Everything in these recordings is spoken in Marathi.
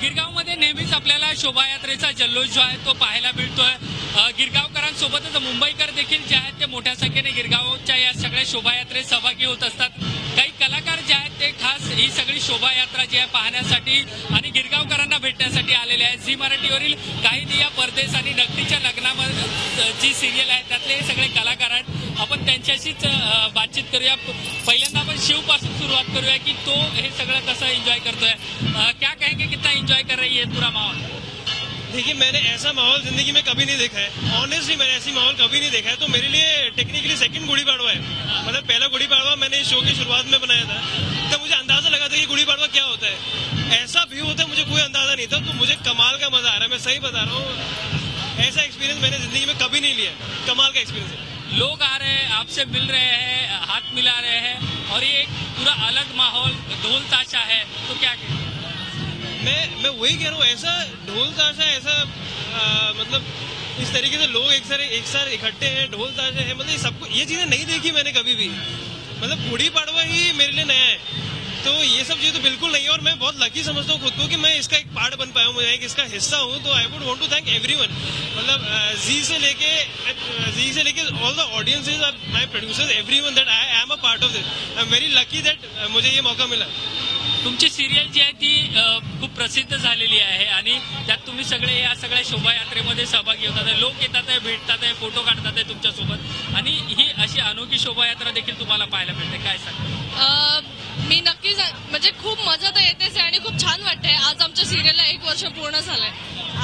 गिरगावमध्ये नेहमीच आपल्याला शोभायात्रेचा जल्लोष जो आहे तो पाहायला मिळतोय। गिरगावकरांसोबतच मुंबईकर देखील जे आहेत ते मोठ्या संख्येने गिरगावच्या या सगळ्या शोभायात्रेत सहभागी होत असतात। काही कलाकार जे आहेत ते खास ही सगळी शोभायात्रा जी आहे पाहण्यासाठी आणि गिरगावकरांना भेटण्यासाठी आलेले आहेत। झी मराठीवरील काही दिया परदेस आणि नकटीच्या लग्नामध्ये जी सिरियल आहे त्यातले सगळे कलाकार आहेत। आपण त्यांच्याशीच बातचीत करूया। पहिल्यांदा आपण शिवपासून सुरुवात करूया की तो हे सगळं कसं एंजॉय करतोय। क्या कहेंगे, कितना एंजॉय कर रही है पूरा माहौल? देखिए, मैंने ऐसा माहौल जिंदगी में कभी नहीं देखा है। ऑनेस्टली मैंने ऐसी माहौल कभी नहीं देखा है। तो मेरे लिए टेक्निकली सेकंड गुड़ी पाड़वा है। मतलब पहला गुड़ी पाड़वा मैंने इस शो की शुरुआत में बनाया था, तब मुझे अंदाजा लगा था कि गुड़ी पाड़वा क्या होता है। ऐसा व्यू होता है मुझे कोई अंदाजा नहीं था। तो मुझे कमाल का मजा आ रहा है, मैं सही बता रहा हूँ। ऐसा एक्सपीरियंस मैंने जिंदगी में कभी नहीं लिया। कमाल का एक्सपीरियंस है। लोग आ रहे हैं, आपसे मिल रहे हैं, हाथ मिला रहे हैं और ये एक पूरा अलग माहौल ढोल ताशा है, तो क्या कहें? मैं वही कह रहा हूँ, ऐसा ढोल ताशा ऐसा मतलब इस तरीके से लोग एक साथ इकट्ठे हैं, ढोल ताशा है, मतलब सबको ये चीजें नहीं देखी मैंने कभी भी। मतलब गुड़ी पड़वा ही मेरे लिए नया है। तो ये सब चीजें तो बिल्कुल नहीं है और मैं बहुत लकी समझता हूँ खुद को कि मैं इसका एक पार्ट बन पाया हूँ, मैं एक इसका हिस्सा हूँ। तो I would want to thank everyone. मतलब जी से लेके all the audiences, my producers, everyone, that I am a part of this. I am very lucky that मुझे ये मौका मिला। तुमची सिरियल जी आहे ती खूप प्रसिद्ध झालेली आहे आणि त्यात तुम्ही सगळे या सगळ्या शोभायात्रेमध्ये सहभागी होतात, लोक येतात आहे, भेटतात आहे, फोटो काढतात आहे तुमच्यासोबत आणि ही अशी अनोखी शोभायात्रा देखील तुम्हाला पाहायला मिळते। काय सांग? मी नक्कीच म्हणजे खूप मजा तर येतेच आणि खूप छान वाटतंय। आज आमच्या सिरियलला 1 वर्ष पूर्ण झालंय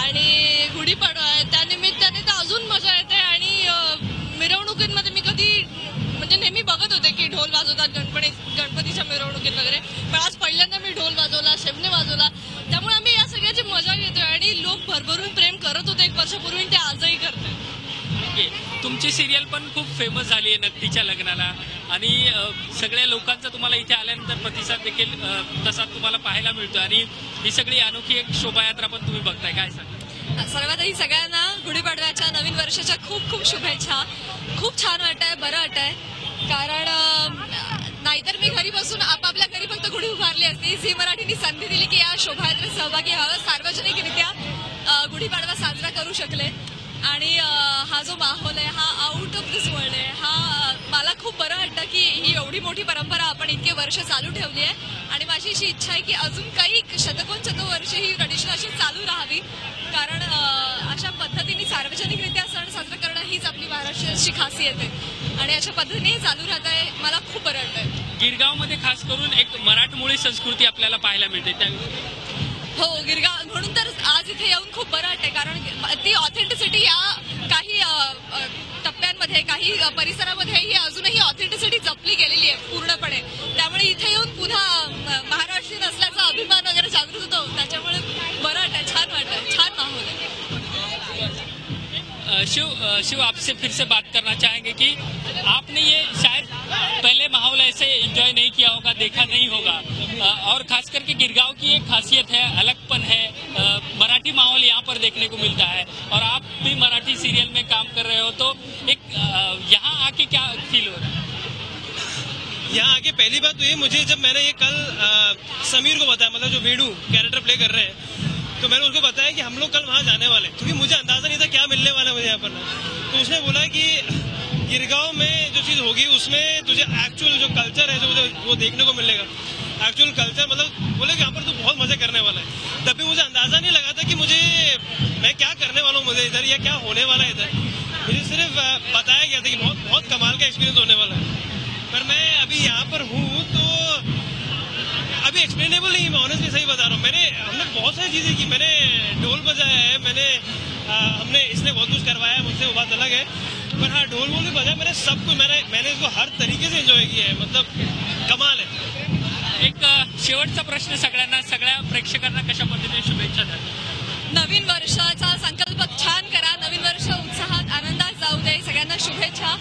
आणि गुढीपाडवा आहे, त्या निमित्ताने तर अजून मजा येते। आणि मिरवणुकींमध्ये मी कधी म्हणजे नेहमी बघत होते की ढोल वाजवतात गणपतीच्या मिरवणुकीत वगैरे, पण आज पहिल्यांदा मी ढोल वाजवला, शेवणे वाजवला, त्यामुळे आम्ही या सगळ्याची मजा घेतोय आणि लोक भरभरून प्रेम करत होते 1 वर्षापूर्वी, ते आजही करतात। तुमची सिरियल पण खूप फेमस झाली आहे नकटीच्या लग्नाला आणि सगळ्या लोकांचा तुम्हाला इथे आल्यानंतर प्रतिसाद देखील तसा तुम्हाला पाहायला मिळतो आणि ही सगळी अनोखी एक शोभायात्रा पण तुम्ही बघताय। काय सांग? सर्वात आधी सगळ्यांना गुढीपाडव्याच्या नवीन वर्षाच्या खूप खूप शुभेच्छा। खूप छान वाटतंय, बरं वाटतंय, कारण नाहीतर मी घरी बसून आपापल्या घरी फक्त गुढी उभारली असती। झी मराठीने संधी दिली की या शोभायात्रेत सहभागी व्हावं, सार्वजनिकरित्या गुढीपाडवा साजरा करू शकले आणि हा जो माहोल आहे हा आउट ऑफ दिस वर्ल्ड आहे। हा मला खूप बरं वाटतं की ही एवढी मोठी परंपरा आपण इतके वर्ष चालू ठेवली आहे आणि माझी अशी इच्छा आहे की अजून काही शतकोनशतवर्षे ही ट्रेडिशन अशी चालू राहावी, कारण अशा पद्धतीने सार्वजनिकरित्या सण साजरा करणं हीच आपली महाराष्ट्राची खासियत आहे आणि अशा पद्धतीने हे चालू राहत आहे। मला खूप बरं वाटतंय। गिरगावमध्ये खास करून एक मराठमोळी संस्कृती आपल्याला पाहायला मिळते। त्या हो, गिरगाव म्हणून तर आज इथे येऊन खूप बरं वाटतंय, कारण ती ऑथेंटिसिटी या काही टप्प्यांमध्ये, काही परिसरामध्ये ही अजूनही ऑथेंटिसिटी जपली गेलेली आहे पूर्णपणे। त्यामुळे इथे येऊन पुन्हा महाराष्ट्रीयन असल्याचा अभिमान वगैरे जागृत होतो, त्याच्यामुळे बरं वाटतंय, छान वाटतंय, छान माहोल आहे। शिव आपसे फिर से बात करना चाहेंगे कि आपने ये शायद पहले माहौल ऐसे एंजॉय नहीं किया होगा, देखा नहीं होगा और खास करके गिरगांव की एक खासियत है, अलगपन है, मराठी माहौल यहाँ पर देखने को मिलता है और आप भी मराठी सीरियल में काम कर रहे हो, तो एक यहाँ आके क्या फील हो रहा है? यहाँ आके पहली बात तो ये, मुझे जब मैंने ये कल समीर को बताया, मतलब जो वेणु कैरेक्टर प्ले कर रहे हैं, तो मैंने उसको बताया कि हम लोग कल वहाँ जाने वाले हैं, क्योंकि मुझे अंदाजा नहीं था क्या मिलने वाला है मुझे यहाँ पर। तो उसने बोला कि गिरगांव में जो चीज़ होगी उसमें तुझे एक्चुअल जो कल्चर है जो मुझे वो देखने को मिलेगा। एक्चुअल कल्चर मतलब बोले कि यहाँ पर तू बहुत मजे करने वाला है। तब भी मुझे अंदाजा नहीं लगा था कि मैं क्या करने वाला हूँ मुझे इधर, या क्या होने वाला है इधर। मुझे सिर्फ बताया गया था कि बहुत बहुत कमाल का एक्सपीरियंस होने वाला है। पर मैं अभी यहाँ पर हूँ तो अभी एक्सप्लेनेबल नहीं, मैं ऑनेस्टली सही बता रहा हूँ। हमने बहुत सारी चीज़ें की, मैंने ढोल बजाया है, हमने इसने बहुत कुछ करवाया है मुझसे, वो बात अलग है। पर हाँ, ढोल भी बजाया मैंने, सब कुछ मैंने इसको हर तरीके से एंजॉय किया है, मतलब कमाल है। एक शेवटचा प्रश्न सगळ्या प्रेक्षकांना कशा पद्धतीने शुभेच्छा द्या? नवीन वर्षाचा संकल्प छान करा, नवीन वर्ष उत्साहात आनंदात जाऊ दे, सगळ्यांना शुभेच्छा।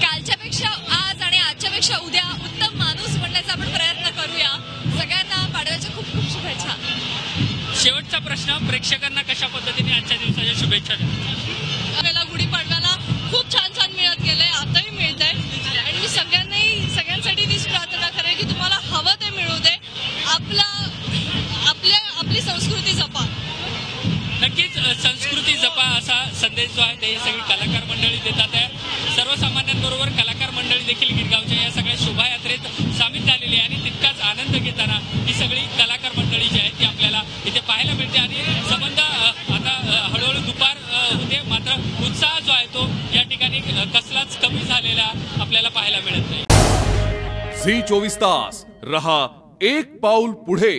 कालच्यापेक्षा आज आणि आजच्यापेक्षा उद्या उत्तम माणूस बनण्याचा आपण प्रयत्न करूया। सगळ्यांना पाडव्याच्या खूप खूप शुभेच्छा। शेवटचा प्रश्न, प्रेक्षकांना कशा पद्धतीने आजच्या दिवसाच्या शुभेच्छा द्या? आपल्याला गुढीपाडव्याला खूप छान छान मिळत गेलंय, आताही मिळतंय आणि मी सगळ्यांसाठी तीच प्रार्थना करेन की तुम्हाला हवं ते मिळू दे, आपली संस्कृती जपा. नक्कीच संस्कृती जपा असा संदेश जो आहे ते ही सगळी कलाकार मंडळी देतात आहे. सर्वसामान्यांबरोबर कलाकार मंडळी देखील गिरगावच्या या सगळ्या शोभायात्रेत सामील झालेली आहे आणि तितकाच आनंद घेताना ही सगळी कलाकार मंडळी जी आहे ती आपल्याला इथे पाहायला मिळते. आणि संबंध आता हळूहळू दुपार होते, मात्र उत्साह जो आहे तो या ठिकाणी कसलाच कमी झालेला आपल्याला पाहायला मिळत नाही. झी 24 तास रहा एक पाऊल पुढे.